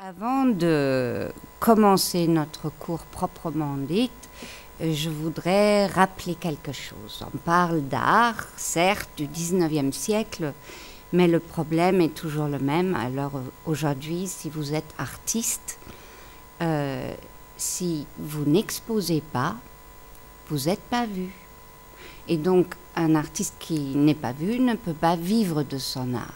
Avant de commencer notre cours proprement dit, je voudrais rappeler quelque chose. On parle d'art, certes, du 19e siècle, mais le problème est toujours le même. Alors aujourd'hui, si vous êtes artiste, si vous n'exposez pas, vous n'êtes pas vu. Et donc, un artiste qui n'est pas vu ne peut pas vivre de son art.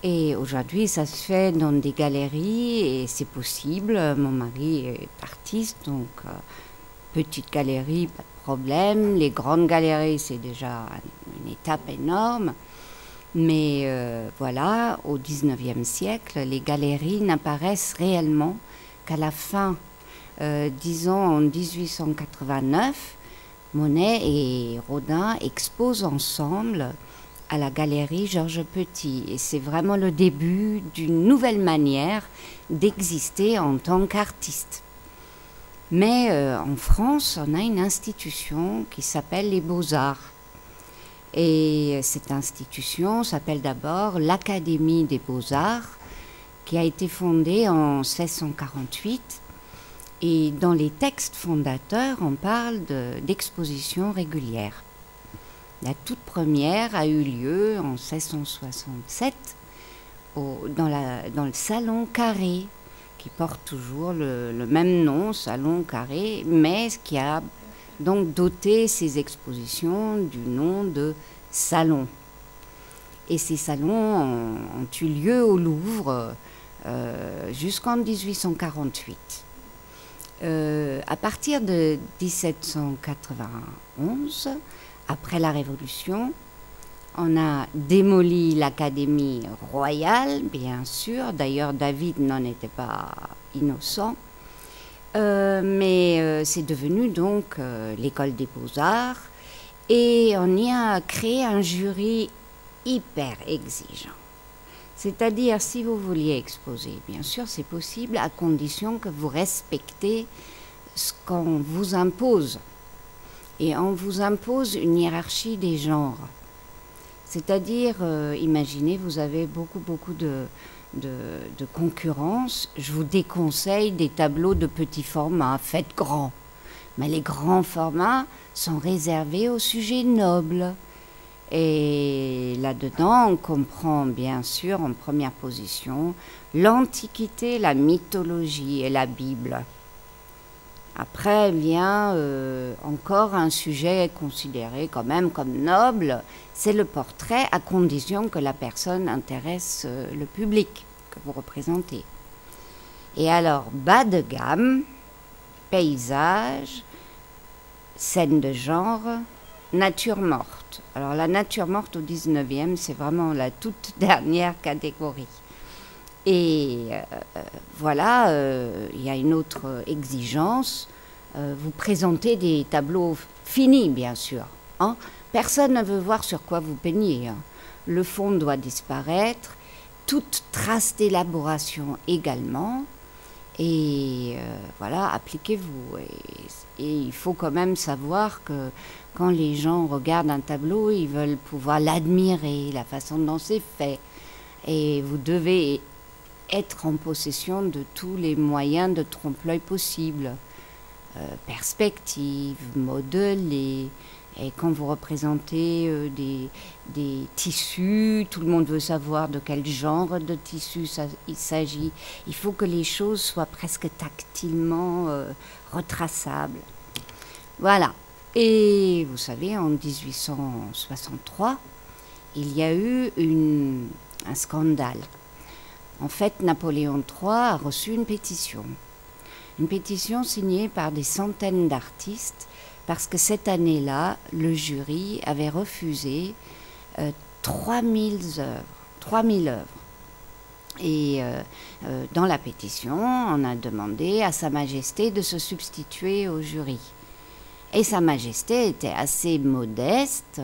Et aujourd'hui, ça se fait dans des galeries et c'est possible. Mon mari est artiste, donc petite galerie, pas de problème. Les grandes galeries, c'est déjà une étape énorme. Mais voilà, au 19e siècle, les galeries n'apparaissent réellement qu'à la fin. Disons en 1889, Monet et Rodin exposent ensemble à la galerie Georges Petit. Et c'est vraiment le début d'une nouvelle manière d'exister en tant qu'artiste. Mais en France, on a une institution qui s'appelle les Beaux-Arts. Et cette institution s'appelle d'abord l'Académie des Beaux-Arts, qui a été fondée en 1648. Et dans les textes fondateurs, on parle d'expositions régulières. La toute première a eu lieu en 1667 dans le Salon Carré, qui porte toujours le même nom, Salon Carré, mais qui a donc doté ces expositions du nom de salon. Et ces salons ont eu lieu au Louvre jusqu'en 1848. À partir de 1791, après la Révolution, on a démoli l'Académie royale, bien sûr. D'ailleurs, David n'en était pas innocent. Mais c'est devenu donc l'école des Beaux-Arts. Et on y a créé un jury hyper exigeant. C'est-à-dire, si vous vouliez exposer, bien sûr, c'est possible, à condition que vous respectez ce qu'on vous impose. Et on vous impose une hiérarchie des genres. C'est-à-dire, imaginez, vous avez beaucoup de concurrence. Je vous déconseille des tableaux de petit format, faites grand. Mais les grands formats sont réservés aux sujets nobles. Et là-dedans, on comprend bien sûr en première position l'Antiquité, la mythologie et la Bible. Après vient encore un sujet considéré quand même comme noble, c'est le portrait, à condition que la personne intéresse le public que vous représentez. Et alors, bas de gamme, paysage, scène de genre, nature morte. Alors la nature morte au 19e, c'est vraiment la toute dernière catégorie. Et voilà, il y a une autre exigence. Vous présentez des tableaux finis, bien sûr. Hein. Personne ne veut voir sur quoi vous peignez. Hein. Le fond doit disparaître, toute trace d'élaboration également. Et voilà, appliquez-vous. Et il faut quand même savoir que quand les gens regardent un tableau, ils veulent pouvoir l'admirer, la façon dont c'est fait. Et vous devez être en possession de tous les moyens de trompe-l'œil possibles. Perspective, modelé. Et quand vous représentez des tissus, tout le monde veut savoir de quel genre de tissu il s'agit. Il faut que les choses soient presque tactilement retraçables. Voilà. Et vous savez, en 1863, il y a eu un scandale. En fait, Napoléon III a reçu une pétition signée par des centaines d'artistes, parce que cette année-là, le jury avait refusé 3000 œuvres. Et dans la pétition, on a demandé à Sa Majesté de se substituer au jury. Et Sa Majesté était assez modeste.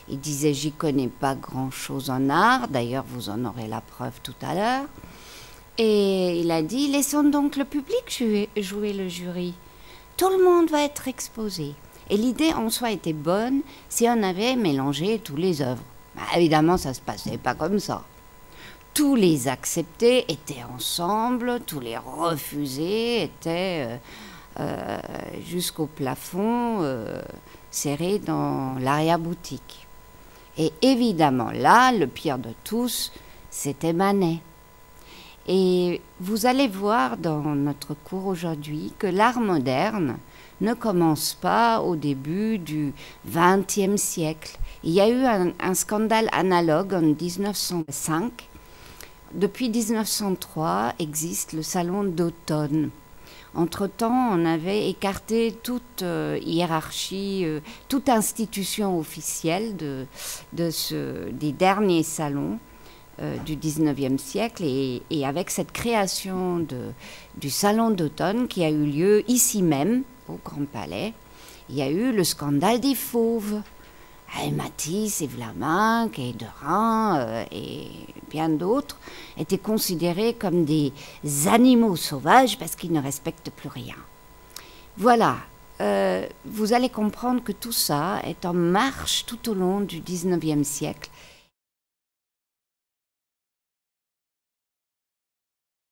Il disait « j'y connais pas grand-chose en art », d'ailleurs vous en aurez la preuve tout à l'heure. Et il a dit « laissons donc le public jouer le jury. Tout le monde va être exposé. » Et l'idée en soi était bonne si on avait mélangé tous les œuvres. Bah, évidemment, ça ne se passait pas comme ça. tous les acceptés étaient ensemble, tous les refusés étaient jusqu'au plafond, serrés dans l'arrière-boutique. Et évidemment, là, le pire de tous, c'était Manet. Et vous allez voir dans notre cours aujourd'hui que l'art moderne ne commence pas au début du XXe siècle. Il y a eu un scandale analogue en 1905. Depuis 1903 existe le salon d'automne. Entre-temps, on avait écarté toute hiérarchie, toute institution officielle des derniers salons du 19e siècle. Et avec cette création du salon d'automne qui a eu lieu ici même, au Grand Palais, il y a eu le scandale des fauves. Matisse et Vlaminck et Derain et bien d'autres étaient considérés comme des animaux sauvages parce qu'ils ne respectent plus rien. Voilà, vous allez comprendre que tout ça est en marche tout au long du 19e siècle